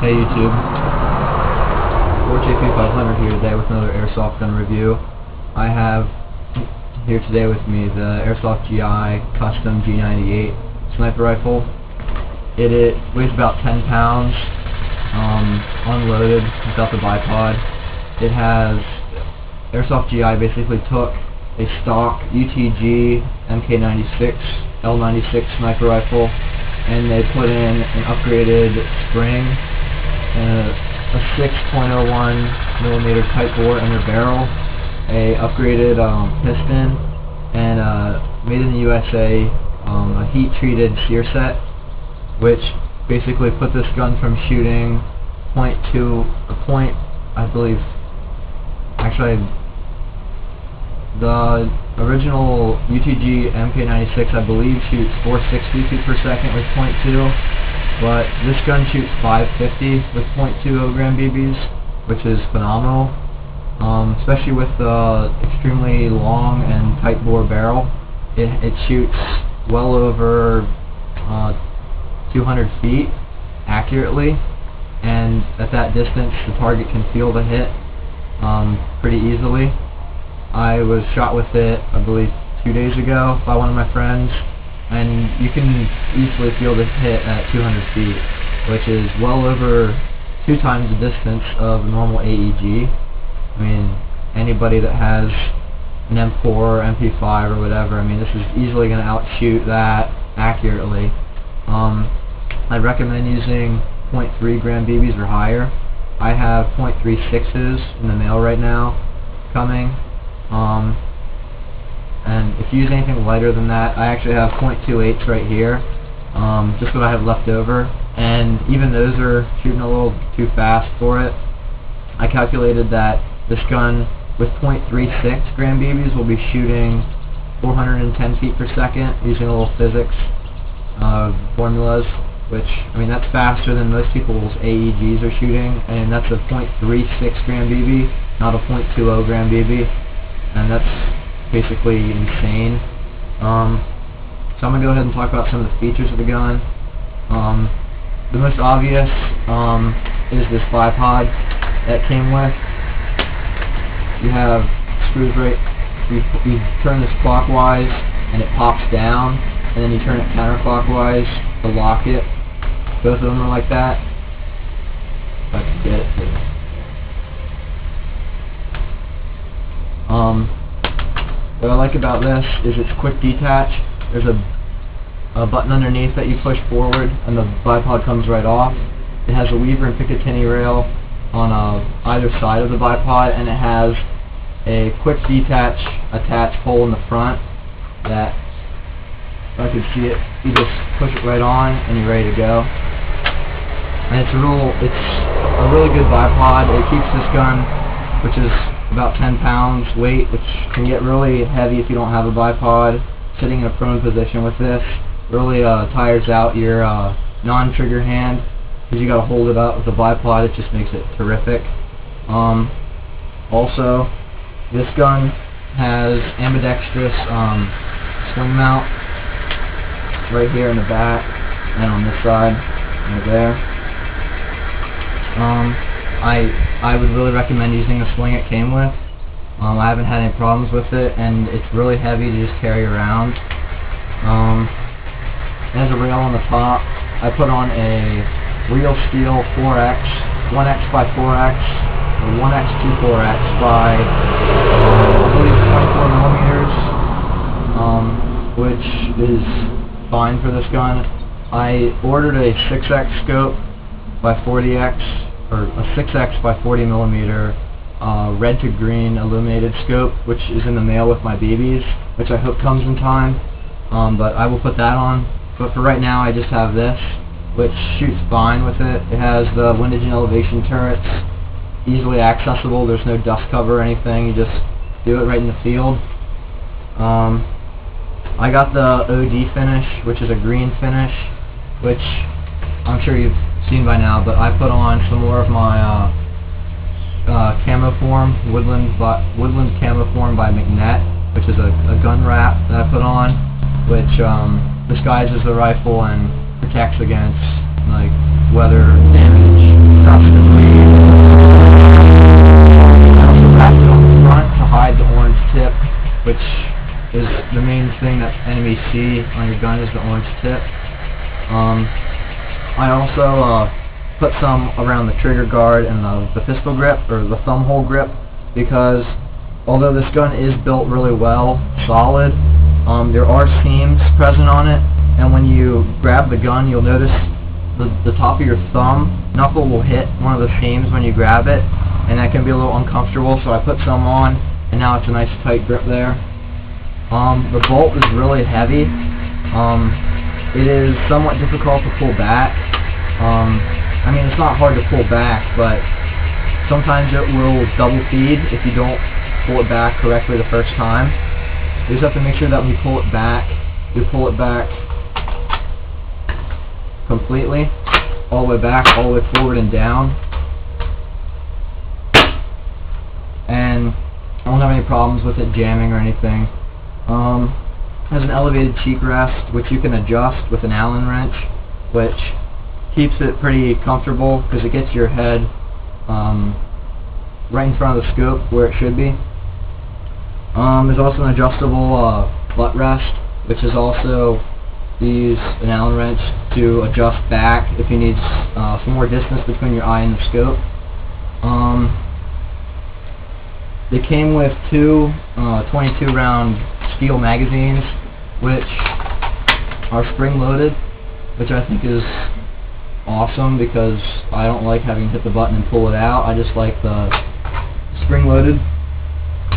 Hey YouTube, 4JP500 here today with another airsoft gun review. I have here today with me the AirsoftGI Custom G98 sniper rifle. It weighs about 10 pounds, unloaded without the bipod. It has, AirsoftGI basically took a stock UTG MK96 L96 sniper rifle and they put in an upgraded spring and a 6.01 millimeter tight bore in their barrel, a upgraded piston, and made in the USA a heat treated sear set, which basically put this gun from shooting I believe, actually the original UTG MK96 I believe shoots 460 feet per second with .2, but this gun shoots 550 with .20 gram BBs, which is phenomenal, especially with the extremely long and tight bore barrel. It shoots well over 200 feet accurately, and at that distance the target can feel the hit pretty easily. I was shot with it, I believe, 2 days ago by one of my friends, and you can easily feel the hit at 200 feet, which is well over 2 times the distance of a normal AEG. I mean, anybody that has an M4 or MP5 or whatever, I mean, this is easily going to outshoot that accurately. I'd recommend using .3 gram BBs or higher. I have .36s in the mail right now coming. And if you use anything lighter than that, I actually have .28s right here, just what I have left over, and even those are shooting a little too fast for it. I calculated that this gun with .36 gram BBs will be shooting 410 feet per second using a little physics formulas, which, I mean, that's faster than most people's AEGs are shooting, and that's a .36 gram BB, not a .20 gram BB. And that's basically insane. So I'm going to go ahead and talk about some of the features of the gun. The most obvious is this bipod that came with. You have screws right, you turn this clockwise and it pops down, and then you turn it counterclockwise to lock it. Both of them are like that. If I can get it to what I like about this is its quick detach. There's a button underneath that you push forward and the bipod comes right off. It has a lever and Picatinny rail on either side of the bipod, and it has a quick detach attached hole in the front that, if I could see it, you just push it right on and you're ready to go. And it's a really good bipod. It keeps this gun, which is about 10 pounds weight, which can get really heavy if you don't have a bipod. Sitting in a prone position with this really tires out your non-trigger hand, because you got to hold it up with the bipod. It just makes it terrific. Also, this gun has ambidextrous swing mount right here in the back and on this side, right there. I would really recommend using the sling it came with. I haven't had any problems with it, and it's really heavy to just carry around. It has a rail on the top. I put on a real steel 4X, 1X by 4X, or 1X to 4X by, I believe, 24 millimeters, which is fine for this gun. I ordered a 6X scope by 40X, or a 6X by 40 millimeter red to green illuminated scope, which is in the mail with my BBs, which I hope comes in time, but I will put that on. But for right now I just have this, which shoots fine with it. It has the windage and elevation turrets, easily accessible. There's no dust cover or anything, you just do it right in the field. I got the OD finish, which is a green finish, which I'm sure you've seen by now, but I put on some more of my camo form, woodland camo form by McNett, which is a gun wrap that I put on, which disguises the rifle and protects against like weather damage. adjust the bleed. I also wrapped it on the front to hide the orange tip, which is the main thing that enemies see on your gun, is the orange tip. I also put some around the trigger guard and the pistol grip, or the thumb hole grip, because although this gun is built really well, solid, there are seams present on it, and when you grab the gun, you'll notice the top of your thumb knuckle will hit one of the seams when you grab it, and that can be a little uncomfortable, so I put some on, and now it's a nice tight grip there. The bolt is really heavy. It is somewhat difficult to pull back. I mean, it's not hard to pull back, but sometimes it will double feed if you don't pull it back correctly the first time. You just have to make sure that when you pull it back completely, all the way back, all the way forward and down. And I won't have any problems with it jamming or anything. Has an elevated cheek rest, which you can adjust with an Allen wrench, which keeps it pretty comfortable because it gets your head right in front of the scope where it should be. There's also an adjustable butt rest, which is also use an Allen wrench to adjust back if you need some more distance between your eye and the scope. They came with two 22 round steel magazines, which are spring loaded, which I think is awesome because I don't like having to hit the button and pull it out. I just like the spring loaded.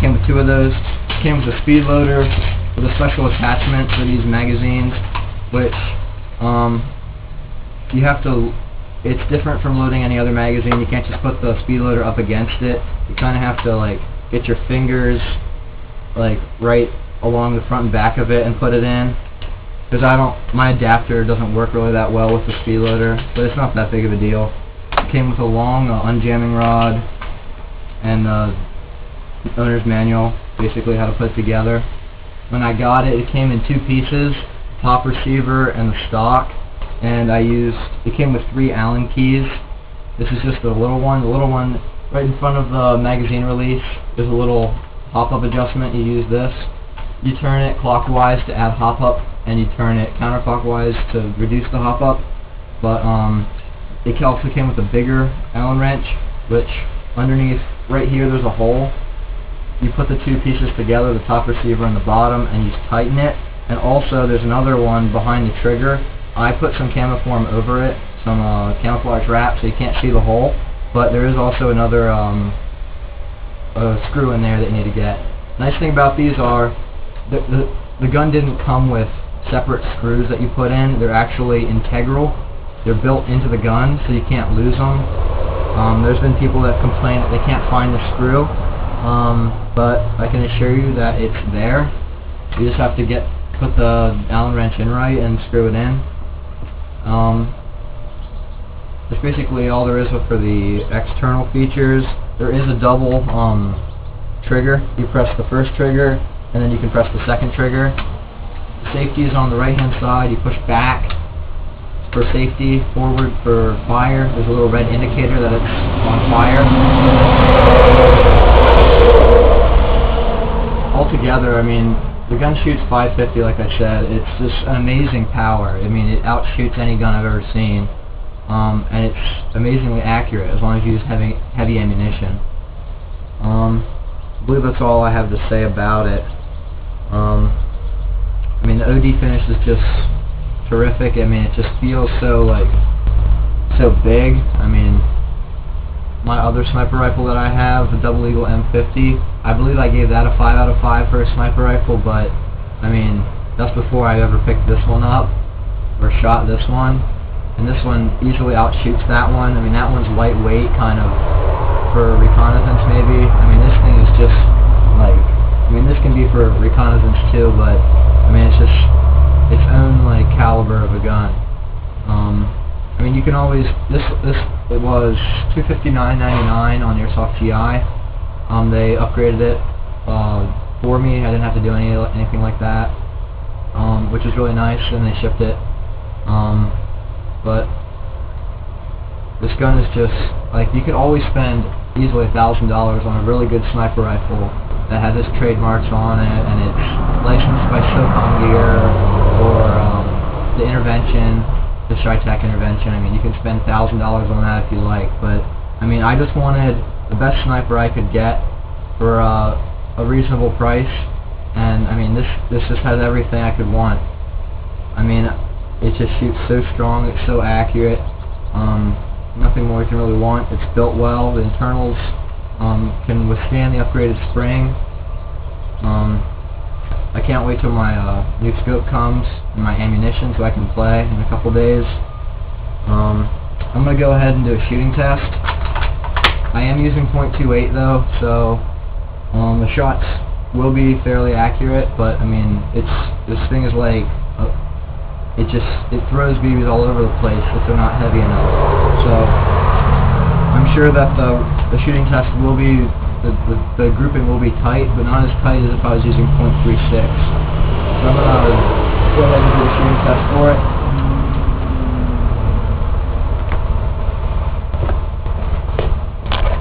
Came with two of those. Came with a speed loader with a special attachment for these magazines, which you have to, it's different from loading any other magazine. You can't just put the speed loader up against it. You kind of have to like get your fingers like right along the front and back of it and put it in, because my adapter doesn't work really that well with the speed loader, but it's not that big of a deal. It came with a long unjamming rod and the owner's manual, basically how to put it together. When I got it, it came in two pieces, top receiver and the stock, and it came with 3 Allen keys. This is just the little one. The little one right in front of the magazine release is a little hop-up adjustment. You use this. You turn it clockwise to add hop-up, and you turn it counterclockwise to reduce the hop-up. But it also came with a bigger Allen wrench, which underneath, right here, there's a hole. You put the two pieces together, the top receiver and the bottom, and you tighten it. And also, there's another one behind the trigger. I put some camoform over it, some camouflage wrap, so you can't see the hole. But there is also another screw in there that you need to get. Nice thing about these are the gun didn't come with separate screws that you put in. They're actually integral. They're built into the gun, so you can't lose them. There's been people that complain that they can't find the screw, but I can assure you that it's there. You just have to put the Allen wrench in right and screw it in. That's basically all there is for the external features. There is a double trigger. You press the first trigger, and then you can press the second trigger. The safety is on the right-hand side. You push back for safety, forward for fire. There's a little red indicator that it's on fire. Altogether, I mean, the gun shoots 550, like I said. It's just an amazing power. I mean, it outshoots any gun I've ever seen. And it's amazingly accurate as long as you use heavy ammunition. I believe that's all I have to say about it. I mean, the OD finish is just terrific. I mean, it just feels so big. I mean, my other sniper rifle that I have, the Double Eagle M50, I believe I gave that a 5 out of 5 for a sniper rifle, but I mean, that's before I ever picked this one up or shot this one. And this one easily outshoots that one. I mean, that one's lightweight, kind of, for reconnaissance maybe. I mean, this thing is just, like, I mean, this can be for reconnaissance too, but, I mean, it's just its own, like, caliber of a gun. I mean, you can always, it was $259.99 on AirsoftGI. They upgraded it for me. I didn't have to do anything like that, which was really nice, and they shipped it. But this gun is just, like, you could always spend easily $1,000 on a really good sniper rifle that has its trademarks on it, and it's licensed by SOCOM Gear, or the Intervention, the Tri-Tech Intervention. I mean, you can spend $1,000 on that if you like, but, I mean, I just wanted the best sniper I could get for a reasonable price, and, I mean, this just has everything I could want. I mean, it just shoots so strong, it's so accurate, nothing more you can really want. It's built well, the internals can withstand the upgraded spring. I can't wait till my new scope comes and my ammunition so I can play in a couple days. I'm going to go ahead and do a shooting test. I am using .28 though, so the shots will be fairly accurate, but I mean, this thing is like, it throws BBs all over the place if they're not heavy enough. So I'm sure that the shooting test will be, the grouping will be tight, but not as tight as if I was using .36. So I'm going to go ahead and do the shooting test for